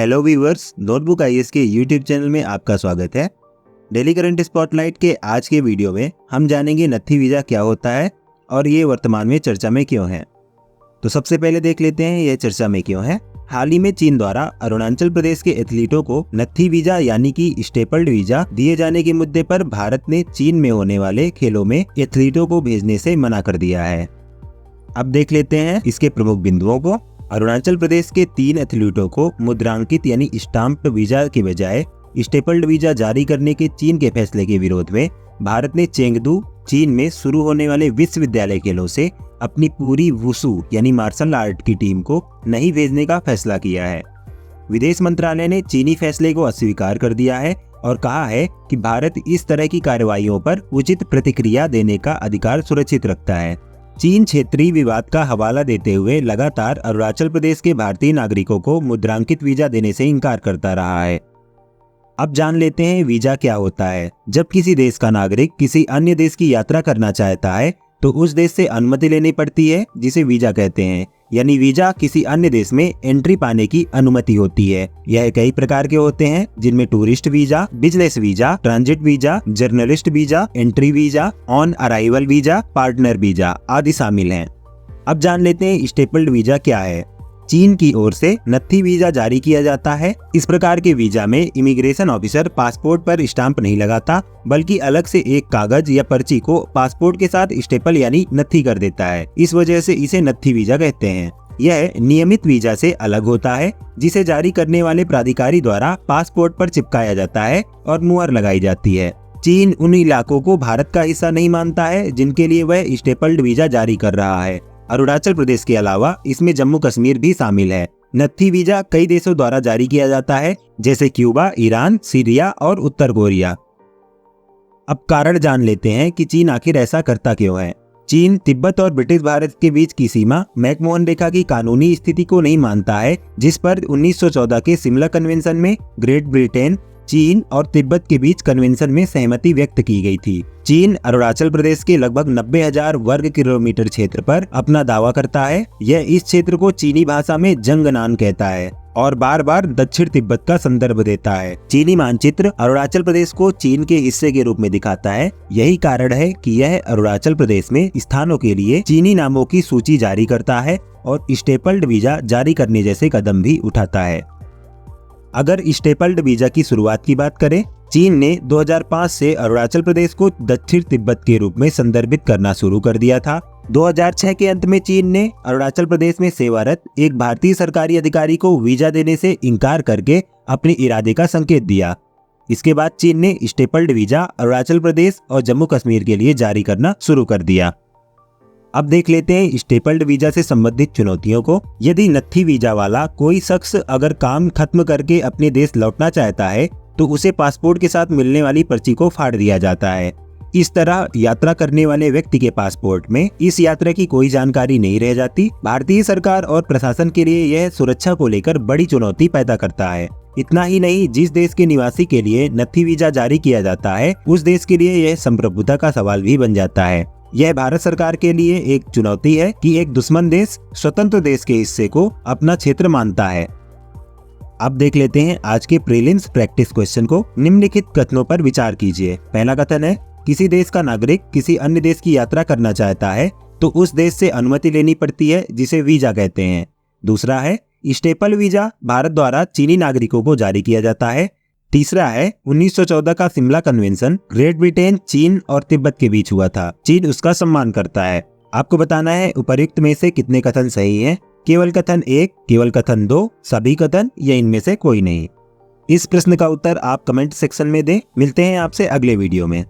Hello viewers, notebook IAS के YouTube channel में आपका स्वागत है। डेली करंट स्पॉटलाइट के आज के वीडियो में हम जानेंगे नत्थी वीज़ा क्या होता है और ये वर्तमान में चर्चा में क्यों है। तो सबसे पहले देख लेते हैं यह चर्चा में क्यों है। हाल ही में चीन द्वारा अरुणाचल प्रदेश के एथलीटों को नत्थी वीजा यानी कि स्टेपल्ड वीजा दिए जाने के मुद्दे पर भारत ने चीन में होने वाले खेलों में एथलीटों को भेजने से मना कर दिया है। अब देख लेते हैं इसके प्रमुख बिंदुओं को। अरुणाचल प्रदेश के 3 एथलीटों को मुद्रांकित यानी स्टाम्प्ड वीजा के बजाय स्टेपल्ड वीजा जारी करने के चीन के फैसले के विरोध में भारत ने चेंगदू चीन में शुरू होने वाले विश्वविद्यालय खेलों से अपनी पूरी वुशु यानी मार्शल आर्ट की टीम को नहीं भेजने का फैसला किया है। विदेश मंत्रालय ने चीनी फैसले को अस्वीकार कर दिया है और कहा है कि भारत इस तरह की कार्रवाइयों पर उचित प्रतिक्रिया देने का अधिकार सुरक्षित रखता है। चीन क्षेत्रीय विवाद का हवाला देते हुए लगातार अरुणाचल प्रदेश के भारतीय नागरिकों को मुद्रांकित वीजा देने से इनकार करता रहा है। अब जान लेते हैं वीजा क्या होता है। जब किसी देश का नागरिक किसी अन्य देश की यात्रा करना चाहता है तो उस देश से अनुमति लेनी पड़ती है जिसे वीजा कहते हैं, यानी वीजा किसी अन्य देश में एंट्री पाने की अनुमति होती है। यह कई प्रकार के होते हैं जिनमें tourist visa, business visa, transit visa, journalist visa, entry visa, on arrival visa, partner visa आदि शामिल हैं। अब जान लेते हैं स्टेपल्ड वीजा क्या है। चीन की ओर से नत्थी वीजा जारी किया जाता है। इस प्रकार के वीजा में इमिग्रेशन ऑफिसर पासपोर्ट पर स्टाम्प नहीं लगाता, बल्कि अलग से एक कागज या पर्ची को पासपोर्ट के साथ स्टेपल यानी नत्थी कर देता है। इस वजह से इसे नत्थी वीजा कहते हैं। यह नियमित वीजा से अलग होता है, जिसे जारी करने वाले प्राधिकारी द्वारा पासपोर्ट पर चिपकाया जाता है और मुहर लगाई जाती है। चीन उन इलाकों को भारत का हिस्सा नहीं मानता है जिनके लिए वह स्टेपल्ड वीजा जारी कर रहा है। अरुणाचल प्रदेश के अलावा इसमें जम्मू कश्मीर भी शामिल है। नत्थी वीजा कई देशों द्वारा जारी किया जाता है, जैसे क्यूबा, ईरान, सीरिया और उत्तर कोरिया। अब कारण जान लेते हैं कि चीन आखिर ऐसा करता क्यों है। चीन तिब्बत और ब्रिटिश भारत के बीच की सीमा मैकमोहन रेखा की कानूनी स्थिति को नहीं मानता है, जिस पर 1914 के शिमला कन्वेंशन में ग्रेट ब्रिटेन, चीन और तिब्बत के बीच कन्वेंशन में सहमति व्यक्त की गई थी। चीन अरुणाचल प्रदेश के लगभग 90,000 वर्ग किलोमीटर क्षेत्र पर अपना दावा करता है। यह इस क्षेत्र को चीनी भाषा में जंगनान कहता है और बार बार दक्षिण तिब्बत का संदर्भ देता है। चीनी मानचित्र अरुणाचल प्रदेश को चीन के हिस्से के रूप में दिखाता है। यही कारण है कि यह अरुणाचल प्रदेश में स्थानों के लिए चीनी नामों की सूची जारी करता है और स्टेपल्ड वीजा जारी करने जैसे कदम भी उठाता है। अगर स्टेपल्ड वीजा की शुरुआत की बात करें, चीन ने 2005 से अरुणाचल प्रदेश को दक्षिण तिब्बत के रूप में संदर्भित करना शुरू कर दिया था। 2006 के अंत में चीन ने अरुणाचल प्रदेश में सेवारत एक भारतीय सरकारी अधिकारी को वीजा देने से इनकार करके अपने इरादे का संकेत दिया। इसके बाद चीन ने स्टेपल्ड वीजा अरुणाचल प्रदेश और जम्मू कश्मीर के लिए जारी करना शुरू कर दिया। अब देख लेते हैं स्टेपल्ड वीजा से संबंधित चुनौतियों को। यदि नत्थी वीजा वाला कोई शख्स अगर काम खत्म करके अपने देश लौटना चाहता है तो उसे पासपोर्ट के साथ मिलने वाली पर्ची को फाड़ दिया जाता है। इस तरह यात्रा करने वाले व्यक्ति के पासपोर्ट में इस यात्रा की कोई जानकारी नहीं रह जाती। भारतीय सरकार और प्रशासन के लिए यह सुरक्षा को लेकर बड़ी चुनौती पैदा करता है। इतना ही नहीं, जिस देश के निवासी के लिए नत्थी वीजा जारी किया जाता है उस देश के लिए यह संप्रभुता का सवाल भी बन जाता है। यह भारत सरकार के लिए एक चुनौती है कि एक दुश्मन देश स्वतंत्र देश के हिस्से को अपना क्षेत्र मानता है। अब देख लेते हैं आज के प्रीलिम्स प्रैक्टिस क्वेश्चन को। निम्नलिखित कथनों पर विचार कीजिए। पहला कथन है, किसी देश का नागरिक किसी अन्य देश की यात्रा करना चाहता है तो उस देश से अनुमति लेनी पड़ती है, जिसे वीजा कहते हैं। दूसरा है, स्टेपल वीजा भारत द्वारा चीनी नागरिकों को जारी किया जाता है। तीसरा है, 1914 का शिमला कन्वेंशन ग्रेट ब्रिटेन, चीन और तिब्बत के बीच हुआ था। चीन उसका सम्मान करता है। आपको बताना है उपर्युक्त में से कितने कथन सही हैं। केवल कथन 1, केवल कथन 2, सभी कथन या इनमें से कोई नहीं। इस प्रश्न का उत्तर आप कमेंट सेक्शन में दें। मिलते हैं आपसे अगले वीडियो में।